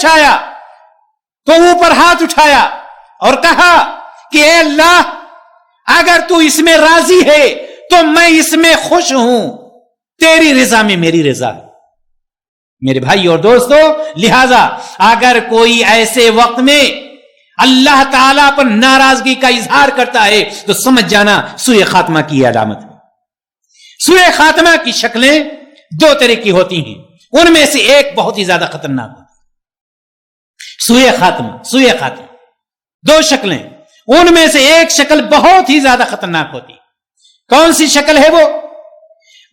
اٹھایا تو اوپر ہاتھ اٹھایا اور کہا کہ اے اللہ اگر تو اس میں راضی ہے تو میں اس میں خوش ہوں، تیری رضا میں میری رضا ہے۔ میرے بھائی اور دوستو، لہذا اگر کوئی ایسے وقت میں اللہ تعالیٰ پر ناراضگی کا اظہار کرتا ہے تو سمجھ جانا سوء خاتمہ کی علامت ہے۔ سوء خاتمہ کی شکلیں دو طرح کی ہوتی ہیں، ان میں سے ایک بہت ہی زیادہ خطرناک ہوتی ہے۔ سوء خاتمہ دو شکلیں، ان میں سے ایک شکل بہت ہی زیادہ خطرناک ہوتی ہے۔ کون سی شکل ہے وہ؟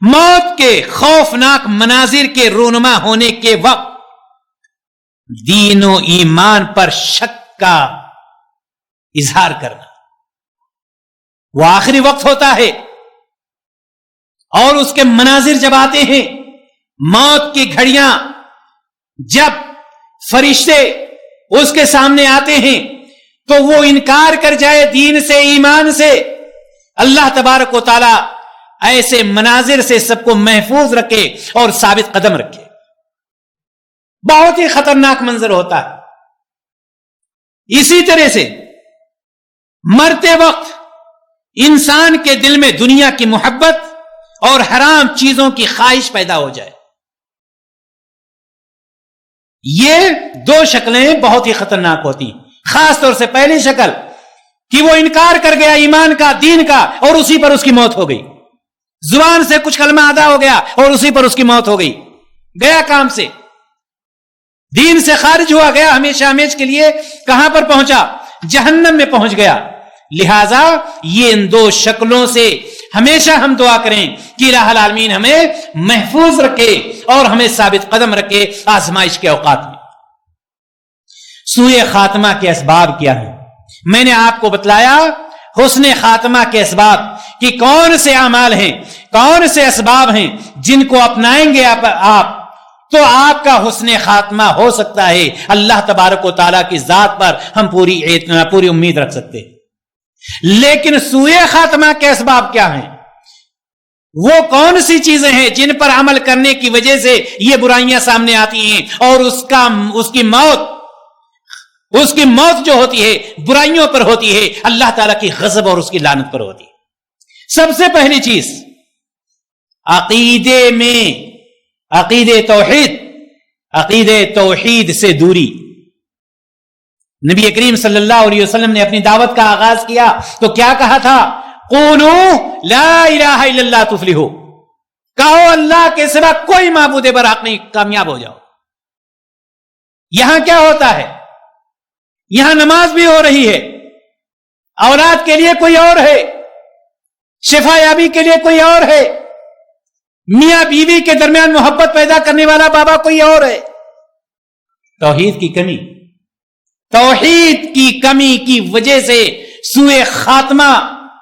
موت کے خوفناک مناظر کے رونما ہونے کے وقت دین و ایمان پر شک کا اظہار کرنا۔ وہ آخری وقت ہوتا ہے اور اس کے مناظر جب آتے ہیں، موت کی گھڑیاں جب فرشتے اس کے سامنے آتے ہیں تو وہ انکار کر جائے دین سے، ایمان سے، اللہ تبارک و تعالی ایسے مناظر سے سب کو محفوظ رکھے اور ثابت قدم رکھے۔ بہت ہی خطرناک منظر ہوتا ہے۔ اسی طرح سے مرتے وقت انسان کے دل میں دنیا کی محبت اور حرام چیزوں کی خواہش پیدا ہو جائے۔ یہ دو شکلیں بہت ہی خطرناک ہوتی ہیں۔ خاص طور سے پہلی شکل کہ وہ انکار کر گیا ایمان کا، دین کا، اور اسی پر اس کی موت ہو گئی۔ زبان سے کچھ کلمہ ادا ہو گیا اور اسی پر اس کی موت ہو گئی، گیا کام سے، دین سے خارج ہوا، گیا ہمیشہ ہمیشہ کے لیے کہاں پر پہنچا؟ جہنم میں پہنچ گیا۔ لہذا یہ ان دو شکلوں سے ہمیشہ ہم دعا کریں کہ الہ العالمین ہمیں محفوظ رکھے اور ہمیں ثابت قدم رکھے آزمائش کے اوقات میں۔ سوء خاتمہ کے اسباب کیا ہیں؟ میں نے آپ کو بتلایا حسن خاتمہ کے اسباب کہ کون سے اعمال ہیں، کون سے اسباب ہیں جن کو اپنائیں گے آپ تو آپ کا حسن خاتمہ ہو سکتا ہے۔ اللہ تبارک و تعالیٰ کی ذات پر ہم پوری امید رکھ سکتے ہیں۔ لیکن سوء خاتمہ کے اسباب کیا ہیں؟ وہ کون سی چیزیں ہیں جن پر عمل کرنے کی وجہ سے یہ برائیاں سامنے آتی ہیں اور اس کی موت جو ہوتی ہے برائیوں پر ہوتی ہے، اللہ تعالیٰ کی غضب اور اس کی لعنت پر ہوتی ہے۔ سب سے پہلی چیز عقیدے توحید سے دوری۔ نبی کریم صلی اللہ علیہ وسلم نے اپنی دعوت کا آغاز کیا تو کیا کہا تھا؟ قولوا لا الہ الا اللہ تفلحوا، کہو اللہ کے سوا کوئی معبود برحق نہیں، کامیاب ہو جاؤ۔ یہاں کیا ہوتا ہے؟ یہاں نماز بھی ہو رہی ہے، اولاد کے لیے کوئی اور ہے، شفا یابی کے لیے کوئی اور ہے، میاں بیوی کے درمیان محبت پیدا کرنے والا بابا کوئی اور ہے۔ توحید کی کمی کی وجہ سے سوء خاتمہ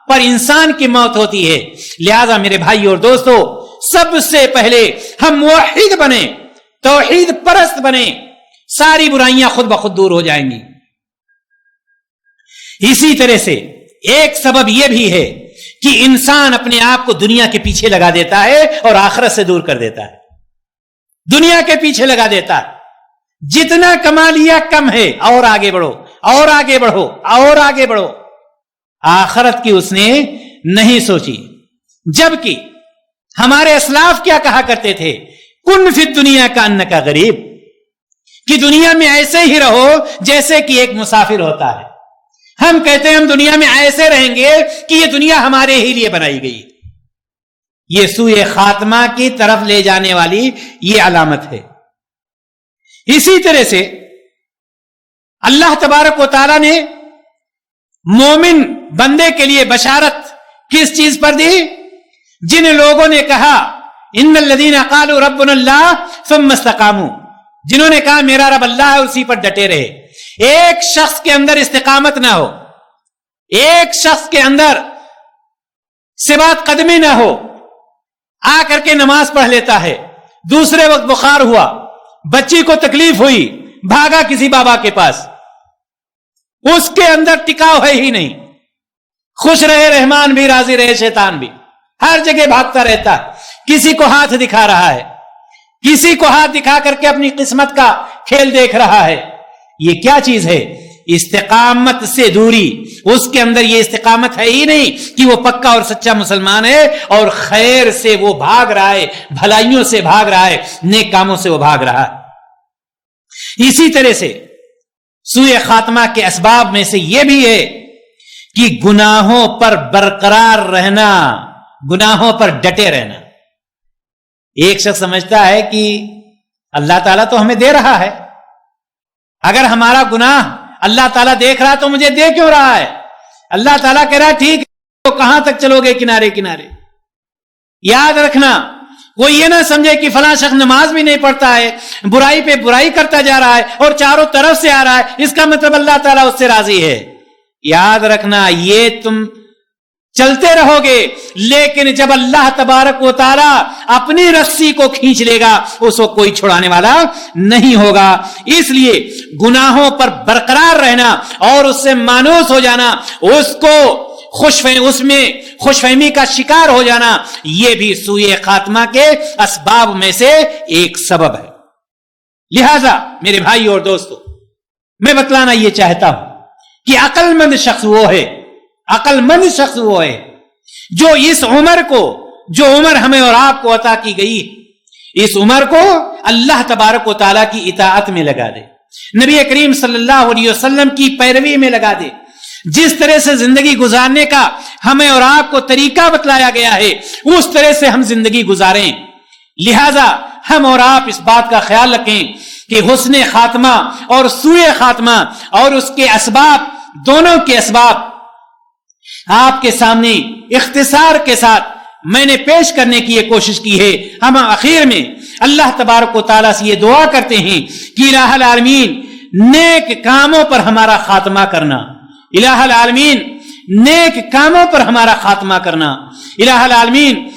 پر انسان کی موت ہوتی ہے۔ لہذا میرے بھائی اور دوستو، سب سے پہلے ہم موحد بنے، توحید پرست بنے، ساری برائیاں خود بخود دور ہو جائیں گی۔ اسی طرح سے ایک سبب یہ بھی ہے کہ انسان اپنے آپ کو دنیا کے پیچھے لگا دیتا ہے اور آخرت سے دور کر دیتا ہے، دنیا کے پیچھے لگا دیتا ہے۔ جتنا کما لیا کم ہے، اور آگے بڑھو، اور آگے بڑھو، اور آگے بڑھو۔ آخرت کی اس نے نہیں سوچی، جبکہ ہمارے اسلاف کیا کہا کرتے تھے؟ کن فی الدنیا کا انکا غریب، کہ دنیا میں ایسے ہی رہو جیسے کہ ایک مسافر ہوتا ہے۔ ہم کہتے ہیں ہم دنیا میں ایسے رہیں گے کہ یہ دنیا ہمارے ہی لیے بنائی گئی۔ یہ سوء خاتمہ کی طرف لے جانے والی یہ علامت ہے۔ اسی طرح سے اللہ تبارک و تعالی نے مومن بندے کے لیے بشارت کس چیز پر دی؟ جن لوگوں نے کہا ان الذین قالوا ربنا اللہ ثم استقاموا، جنہوں نے کہا میرا رب اللہ ہے، اسی پر ڈٹے رہے۔ ایک شخص کے اندر استقامت نہ ہو، ایک شخص کے اندر ثبات قدمی نہ ہو، آ کر کے نماز پڑھ لیتا ہے، دوسرے وقت بخار ہوا، بچی کو تکلیف ہوئی، بھاگا کسی بابا کے پاس، اس کے اندر ٹکاؤ ہے ہی نہیں۔ خوش رہے رحمان بھی، راضی رہے شیطان بھی، ہر جگہ بھاگتا رہتا ہے، کسی کو ہاتھ دکھا رہا ہے، کسی کو ہاتھ دکھا کر کے اپنی قسمت کا کھیل دیکھ رہا ہے. یہ کیا چیز ہے؟ استقامت سے دوری. اس کے اندر یہ استقامت ہے ہی نہیں کہ وہ پکا اور سچا مسلمان ہے اور خیر سے وہ بھاگ رہا ہے, بھلائیوں سے بھاگ رہا ہے, نیک کاموں سے وہ بھاگ رہا ہے. اسی طرح سے سوء خاتمہ کے اسباب میں سے یہ بھی ہے کہ گناہوں پر برقرار رہنا, گناہوں پر ڈٹے رہنا. ایک شخص سمجھتا ہے کہ اللہ تعالیٰ تو ہمیں دے رہا ہے, اگر ہمارا گناہ اللہ تعالیٰ دیکھ رہا تو مجھے دے کیوں رہا ہے؟ اللہ تعالیٰ کہہ رہا ٹھیک ہے, تو کہاں تک چلو گے کنارے کنارے. یاد رکھنا, وہ یہ نہ سمجھے کہ فلاں شخص نماز بھی نہیں پڑھتا ہے, برائی پہ برائی کرتا جا رہا ہے اور چاروں طرف سے آ رہا ہے, اس کا مطلب اللہ تعالیٰ اس سے راضی ہے. یاد رکھنا, یہ تم چلتے رہو گے, لیکن جب اللہ تبارک و تعالی اپنی رسی کو کھینچ لے گا اس کو کوئی چھڑانے والا نہیں ہوگا. اس لیے گناہوں پر برقرار رہنا اور اس سے مانوس ہو جانا, اس کو اس میں خوش فہمی کا شکار ہو جانا, یہ بھی سوء خاتمہ کے اسباب میں سے ایک سبب ہے. لہذا میرے بھائی اور دوستو, میں بتلانا یہ چاہتا ہوں کہ عقل مند شخص وہ ہے, عقل مند شخص وہ ہے جو اس عمر کو, جو عمر ہمیں اور آپ کو عطا کی گئی, اس عمر کو اللہ تبارک و تعالیٰ کی اطاعت میں لگا دے, نبی کریم صلی اللہ علیہ وسلم کی پیروی میں لگا دے. جس طرح سے زندگی گزارنے کا ہمیں اور آپ کو طریقہ بتلایا گیا ہے اس طرح سے ہم زندگی گزاریں. لہذا ہم اور آپ اس بات کا خیال رکھیں کہ حسن خاتمہ اور سوء خاتمہ اور اس کے اسباب, دونوں کے اسباب آپ کے سامنے اختصار کے ساتھ میں نے پیش کرنے کی یہ کوشش کی ہے. ہم آخر میں اللہ تبارک و تعالیٰ سے یہ دعا کرتے ہیں کہ الہ العالمین نیک کاموں پر ہمارا خاتمہ کرنا, الہ العالمین نیک کاموں پر ہمارا خاتمہ کرنا, الہ العالمین